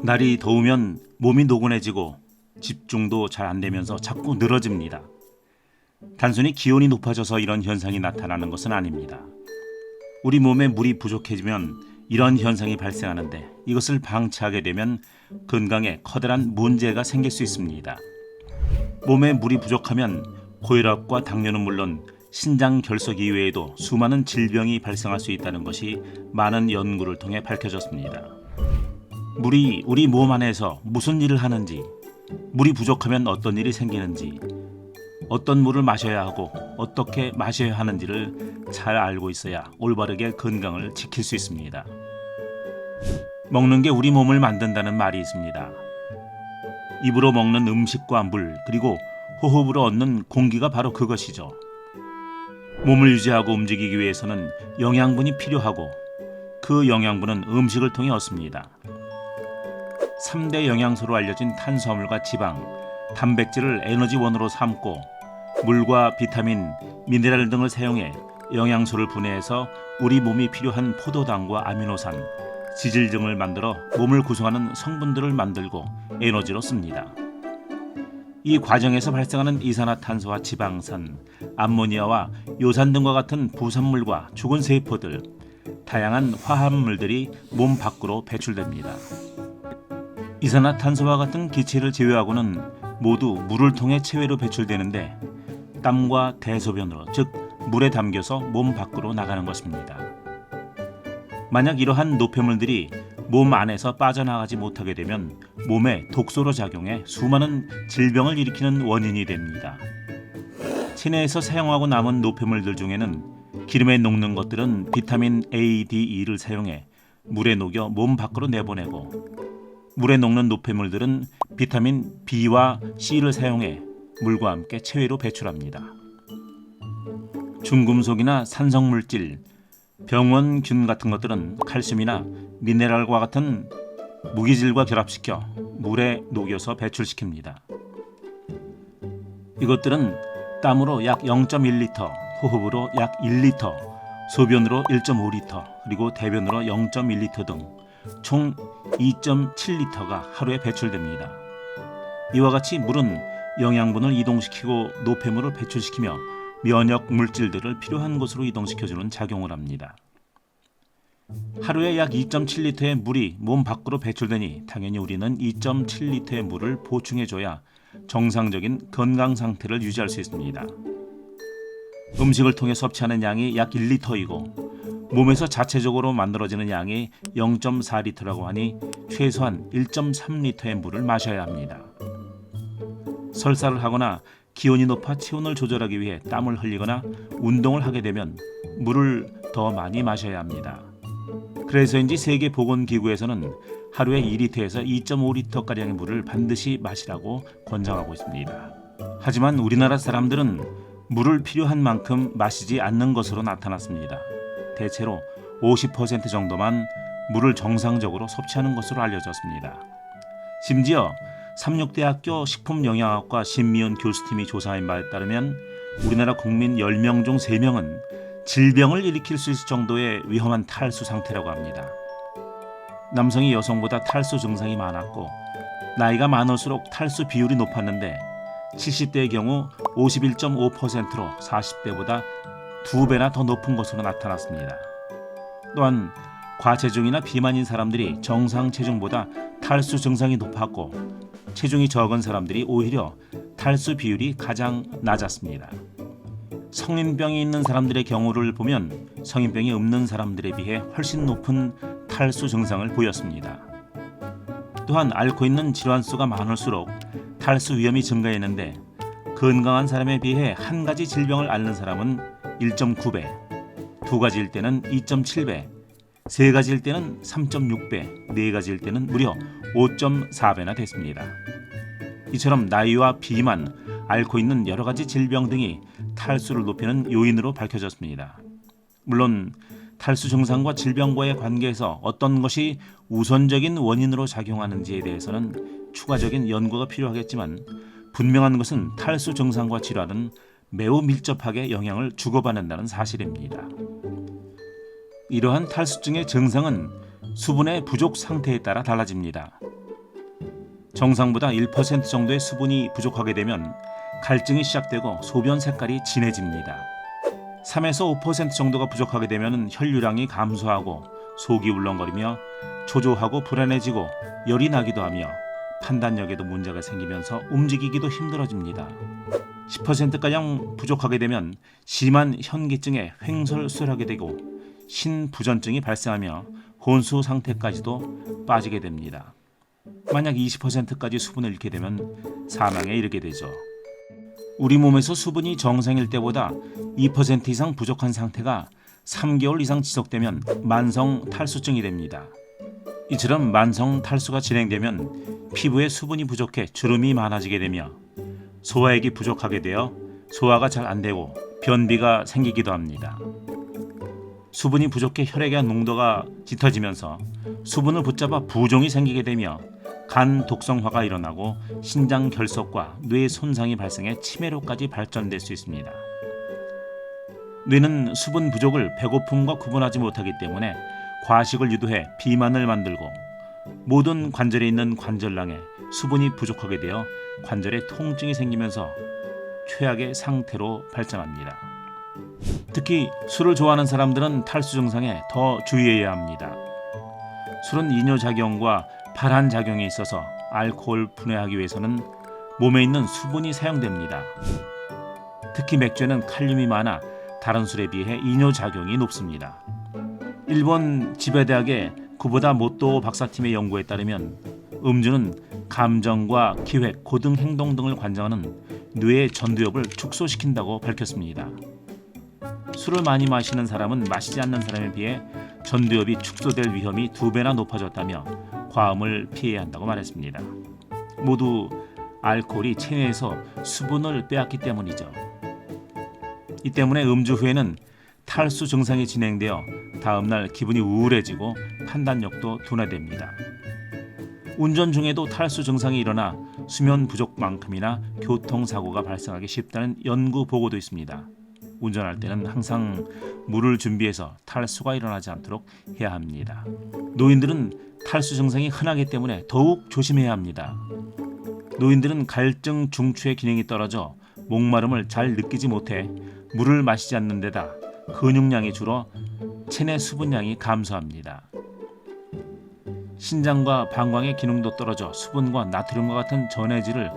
날이 더우면 몸이 노곤해지고 집중도 잘 안 되면서 자꾸 늘어집니다. 단순히 기온이 높아져서 이런 현상이 나타나는 것은 아닙니다. 우리 몸에 물이 부족해지면 이런 현상이 발생하는데 이것을 방치하게 되면 건강에 커다란 문제가 생길 수 있습니다. 몸에 물이 부족하면 고혈압과 당뇨는 물론 신장 결석 이외에도 수많은 질병이 발생할 수 있다는 것이 많은 연구를 통해 밝혀졌습니다. 물이 우리 몸 안에서 무슨 일을 하는지, 물이 부족하면 어떤 일이 생기는지, 어떤 물을 마셔야 하고 어떻게 마셔야 하는지를 잘 알고 있어야 올바르게 건강을 지킬 수 있습니다. 먹는 게 우리 몸을 만든다는 말이 있습니다. 입으로 먹는 음식과 물, 그리고 호흡으로 얻는 공기가 바로 그것이죠. 몸을 유지하고 움직이기 위해서는 영양분이 필요하고 그 영양분은 음식을 통해 얻습니다. 3대 영양소로 알려진 탄수화물과 지방, 단백질을 에너지원으로 삼고 물과 비타민, 미네랄 등을 사용해 영양소를 분해해서 우리 몸이 필요한 포도당과 아미노산, 지질 등을 만들어 몸을 구성하는 성분들을 만들고 에너지로 씁니다. 이 과정에서 발생하는 이산화탄소와 지방산, 암모니아와 요산 등과 같은 부산물과 죽은 세포들, 다양한 화합물들이 몸 밖으로 배출됩니다. 이산화탄소와 같은 기체를 제외하고는 모두 물을 통해 체외로 배출되는데 땀과 대소변으로, 즉 물에 담겨서 몸 밖으로 나가는 것입니다. 만약 이러한 노폐물들이 몸 안에서 빠져나가지 못하게 되면 몸에 독소로 작용해 수많은 질병을 일으키는 원인이 됩니다. 체내에서 사용하고 남은 노폐물들 중에는 기름에 녹는 것들은 비타민 A, D, E를 사용해 물에 녹여 몸 밖으로 내보내고, 물에 녹는 노폐물들은 비타민 B와 C를 사용해 물과 함께 체외로 배출합니다. 중금속이나 산성물질, 병원균 같은 것들은 칼슘이나 미네랄과 같은 무기질과 결합시켜 물에 녹여서 배출시킵니다. 이것들은 땀으로 약 0.1리터, 호흡으로 약 1리터, 소변으로 1.5리터, 그리고 대변으로 0.1리터 등 총 2.7리터가 하루에 배출됩니다. 이와 같이 물은 영양분을 이동시키고 노폐물을 배출시키며 면역 물질들을 필요한 곳으로 이동시켜주는 작용을 합니다. 하루에 약 2.7리터의 물이 몸 밖으로 배출되니 당연히 우리는 2.7리터의 물을 보충해줘야 정상적인 건강 상태를 유지할 수 있습니다. 음식을 통해 섭취하는 양이 약 1리터이고 몸에서 자체적으로 만들어지는 양이 0.4리터라고 하니 최소한 1.3리터의 물을 마셔야 합니다. 설사를 하거나 기온이 높아 체온을 조절하기 위해 땀을 흘리거나 운동을 하게 되면 물을 더 많이 마셔야 합니다. 그래서인지 세계보건기구에서는 하루에 2리터에서 2.5리터가량의 물을 반드시 마시라고 권장하고 있습니다. 하지만 우리나라 사람들은 물을 필요한 만큼 마시지 않는 것으로 나타났습니다. 대체로 50% 정도만 물을 정상적으로 섭취하는 것으로 알려졌습니다. 심지어 삼육대학교 식품영양학과 신미연 교수팀이 조사한 바에 따르면 우리나라 국민 10명 중 3명은 질병을 일으킬 수 있을 정도의 위험한 탈수 상태라고 합니다. 남성이 여성보다 탈수 증상이 많았고 나이가 많을수록 탈수 비율이 높았는데 70대의 경우 51.5%로 40대보다 2배나 더 높은 것으로 나타났습니다. 또한 과체중이나 비만인 사람들이 정상 체중보다 탈수 증상이 높았고 체중이 적은 사람들이 오히려 탈수 비율이 가장 낮았습니다. 성인병이 있는 사람들의 경우를 보면 성인병이 없는 사람들에 비해 훨씬 높은 탈수 증상을 보였습니다. 또한 앓고 있는 질환수가 많을수록 탈수 위험이 증가했는데 건강한 사람에 비해 한 가지 질병을 앓는 사람은 1.9배, 두 가지일 때는 2.7배, 세 가지일 때는 3.6배, 네 가지일 때는 무려 5.4배나 됐습니다. 이처럼 나이와 비만, 앓고 있는 여러 가지 질병 등이 탈수를 높이는 요인으로 밝혀졌습니다. 물론 탈수 증상과 질병과의 관계에서 어떤 것이 우선적인 원인으로 작용하는지에 대해서는 추가적인 연구가 필요하겠지만 분명한 것은 탈수 증상과 질환은 매우 밀접하게 영향을 주고받는다는 사실입니다. 이러한 탈수증의 증상은 수분의 부족 상태에 따라 달라집니다. 정상보다 1% 정도의 수분이 부족하게 되면 갈증이 시작되고 소변 색깔이 진해집니다. 3에서 5% 정도가 부족하게 되면 혈류량이 감소하고 속이 울렁거리며 초조하고 불안해지고 열이 나기도 하며 판단력에도 문제가 생기면서 움직이기도 힘들어집니다. 10%가량 부족하게 되면 심한 현기증에 횡설수설하게 되고 신부전증이 발생하며 혼수 상태까지도 빠지게 됩니다. 만약 20%까지 수분을 잃게 되면 사망에 이르게 되죠. 우리 몸에서 수분이 정상일 때보다 2% 이상 부족한 상태가 3개월 이상 지속되면 만성 탈수증이 됩니다. 이처럼 만성 탈수가 진행되면 피부에 수분이 부족해 주름이 많아지게 되며 소화액이 부족하게 되어 소화가 잘 안 되고 변비가 생기기도 합니다. 수분이 부족해 혈액의 농도가 짙어지면서 수분을 붙잡아 부종이 생기게 되며 간 독성화가 일어나고 신장 결석과 뇌 손상이 발생해 치매로까지 발전될 수 있습니다. 뇌는 수분 부족을 배고픔과 구분하지 못하기 때문에 과식을 유도해 비만을 만들고 모든 관절에 있는 관절낭에 수분이 부족하게 되어 관절에 통증이 생기면서 최악의 상태로 발전합니다. 특히 술을 좋아하는 사람들은 탈수 증상에 더 주의해야 합니다. 술은 이뇨작용과 발한작용이 있어서 알코올 분해하기 위해서는 몸에 있는 수분이 사용됩니다. 특히 맥주에는 칼륨이 많아 다른 술에 비해 이뇨작용이 높습니다. 일본 지베대학의 구보다 모토 박사팀의 연구에 따르면 음주는 감정과 기획, 고등 행동 등을 관장하는 뇌의 전두엽을 축소시킨다고 밝혔습니다. 술을 많이 마시는 사람은 마시지 않는 사람에 비해 전두엽이 축소될 위험이 2배나 높아졌다며 과음을 피해야 한다고 말했습니다. 모두 알코올이 체내에서 수분을 빼앗기 때문이죠. 이 때문에 음주 후에는 탈수 증상이 진행되어 다음날 기분이 우울해지고 판단력도 둔화됩니다. 운전 중에도 탈수 증상이 일어나 수면 부족만큼이나 교통사고가 발생하기 쉽다는 연구 보고도 있습니다. 운전할 때는 항상 물을 준비해서 탈수가 일어나지 않도록 해야 합니다. 노인들은 탈수 증상이 흔하기 때문에 더욱 조심해야 합니다. 노인들은 갈증 중추의 기능이 떨어져 목마름을 잘 느끼지 못해 물을 마시지 않는 데다 근육량이 줄어 체내 수분량이 감소합니다. 신장과 방광의 기능도 떨어져 수분과 나트륨과 같은 전해질을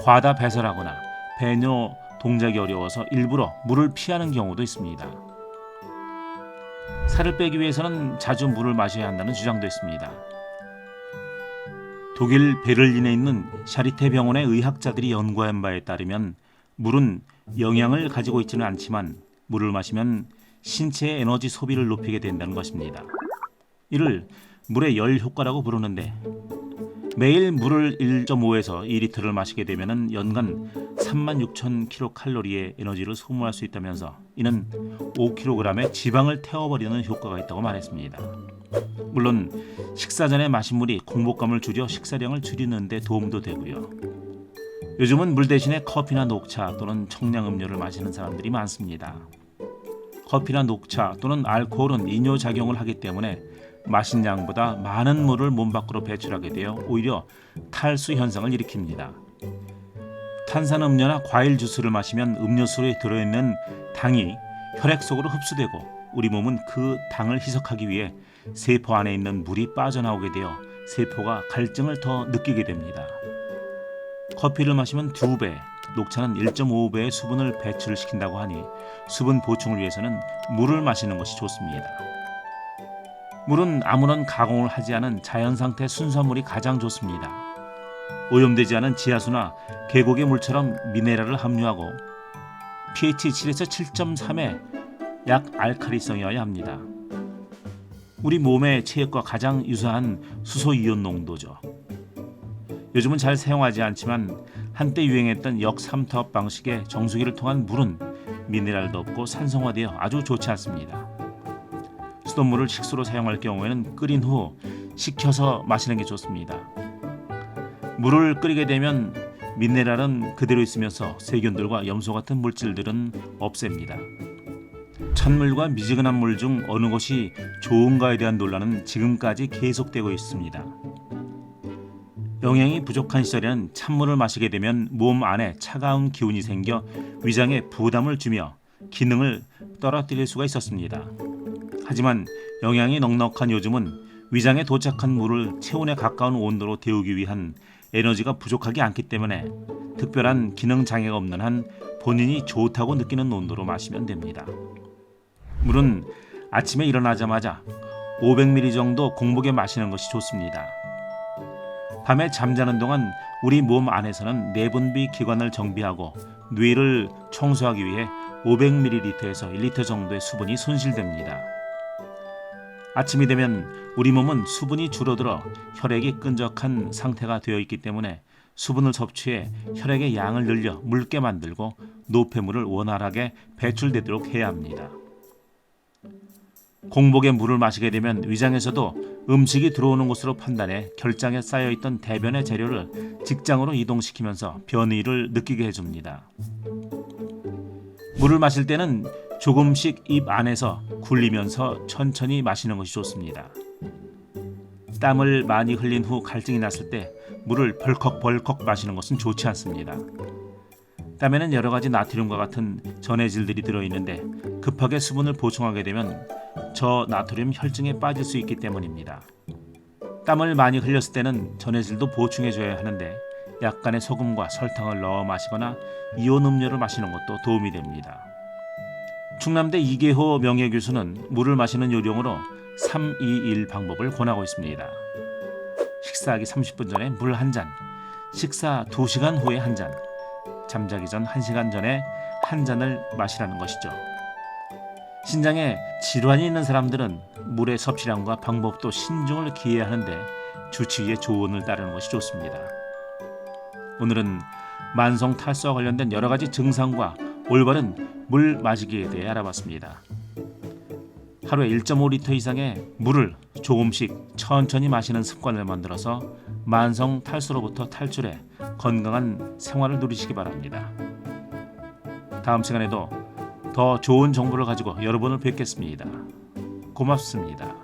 과다 배설하거나 배뇨 동작이 어려워서 일부러 물을 피하는 경우도 있습니다. 살을 빼기 위해서는 자주 물을 마셔야 한다는 주장도 있습니다. 독일 베를린에 있는 샤리테 병원의 의학자들이 연구한 바에 따르면 물은 영양을 가지고 있지는 않지만 물을 마시면 신체의 에너지 소비를 높이게 된다는 것입니다. 이를 물의 열 효과라고 부르는데 매일 물을 1.5에서 2리터를 마시게 되면 연간 36,000kcal의 에너지를 소모할 수 있다면서 이는 5kg의 지방을 태워버리는 효과가 있다고 말했습니다. 물론 식사 전에 마신 물이 공복감을 줄여 식사량을 줄이는 데 도움도 되고요. 요즘은 물 대신에 커피나 녹차 또는 청량음료를 마시는 사람들이 많습니다. 커피나 녹차 또는 알코올은 이뇨작용을 하기 때문에 마신 양보다 많은 물을 몸 밖으로 배출하게 되어 오히려 탈수 현상을 일으킵니다. 탄산음료나 과일 주스를 마시면 음료수에 들어있는 당이 혈액 속으로 흡수되고 우리 몸은 그 당을 희석하기 위해 세포 안에 있는 물이 빠져나오게 되어 세포가 갈증을 더 느끼게 됩니다. 커피를 마시면 2배, 녹차는 1.5배의 수분을 배출시킨다고 하니 수분 보충을 위해서는 물을 마시는 것이 좋습니다. 물은 아무런 가공을 하지 않은 자연상태 순수물이 가장 좋습니다. 오염되지 않은 지하수나 계곡의 물처럼 미네랄을 함유하고 pH 7에서 7.3의 약 알칼리성이어야 합니다. 우리 몸의 체액과 가장 유사한 수소이온 농도죠. 요즘은 잘 사용하지 않지만 한때 유행했던 역삼투압 방식의 정수기를 통한 물은 미네랄도 없고 산성화되어 아주 좋지 않습니다. 수돗물을 식수로 사용할 경우에는 끓인 후 식혀서 마시는 게 좋습니다. 물을 끓이게 되면 미네랄은 그대로 있으면서 세균들과 염소 같은 물질들은 없앱니다. 찬물과 미지근한 물 중 어느 것이 좋은가에 대한 논란은 지금까지 계속되고 있습니다. 영양이 부족한 시절에는 찬물을 마시게 되면 몸 안에 차가운 기운이 생겨 위장에 부담을 주며 기능을 떨어뜨릴 수가 있었습니다. 하지만 영양이 넉넉한 요즘은 위장에 도착한 물을 체온에 가까운 온도로 데우기 위한 에너지가 부족하지 않기 때문에 특별한 기능 장애가 없는 한 본인이 좋다고 느끼는 온도로 마시면 됩니다. 물은 아침에 일어나자마자 500ml 정도 공복에 마시는 것이 좋습니다. 밤에 잠자는 동안 우리 몸 안에서는 내분비 기관을 정비하고 뇌를 청소하기 위해 500ml에서 1리터 정도의 수분이 손실됩니다. 아침이 되면 우리 몸은 수분이 줄어들어 혈액이 끈적한 상태가 되어 있기 때문에 수분을 섭취해 혈액의 양을 늘려 묽게 만들고 노폐물을 원활하게 배출되도록 해야 합니다. 공복에 물을 마시게 되면 위장에서도 음식이 들어오는 곳으로 판단해 결장에 쌓여있던 대변의 재료를 직장으로 이동시키면서 변이를 느끼게 해줍니다. 물을 마실 때는 조금씩 입 안에서 굴리면서 천천히 마시는 것이 좋습니다. 땀을 많이 흘린 후 갈증이 났을 때 물을 벌컥벌컥 마시는 것은 좋지 않습니다. 땀에는 여러 가지 나트륨과 같은 전해질들이 들어있는데 급하게 수분을 보충하게 되면 저 나트륨 혈증에 빠질 수 있기 때문입니다. 땀을 많이 흘렸을 때는 전해질도 보충해줘야 하는데 약간의 소금과 설탕을 넣어 마시거나 이온 음료를 마시는 것도 도움이 됩니다. 충남대 이계호 명예교수는 물을 마시는 요령으로 3-2-1 방법을 권하고 있습니다. 식사하기 30분 전에 물 한 잔, 식사 2시간 후에 한 잔, 잠자기 전 1시간 전에 한 잔을 마시라는 것이죠. 신장에 질환이 있는 사람들은 물의 섭취량과 방법도 신중을 기해야 하는데 주치의의 조언을 따르는 것이 좋습니다. 오늘은 만성 탈수와 관련된 여러 가지 증상과 올바른 물 마시기에 대해 알아봤습니다. 하루에 1.5리터 이상의 물을 조금씩 천천히 마시는 습관을 만들어서 만성 탈수로부터 탈출해 건강한 생활을 누리시기 바랍니다. 다음 시간에도 더 좋은 정보를 가지고 여러분을 뵙겠습니다. 고맙습니다.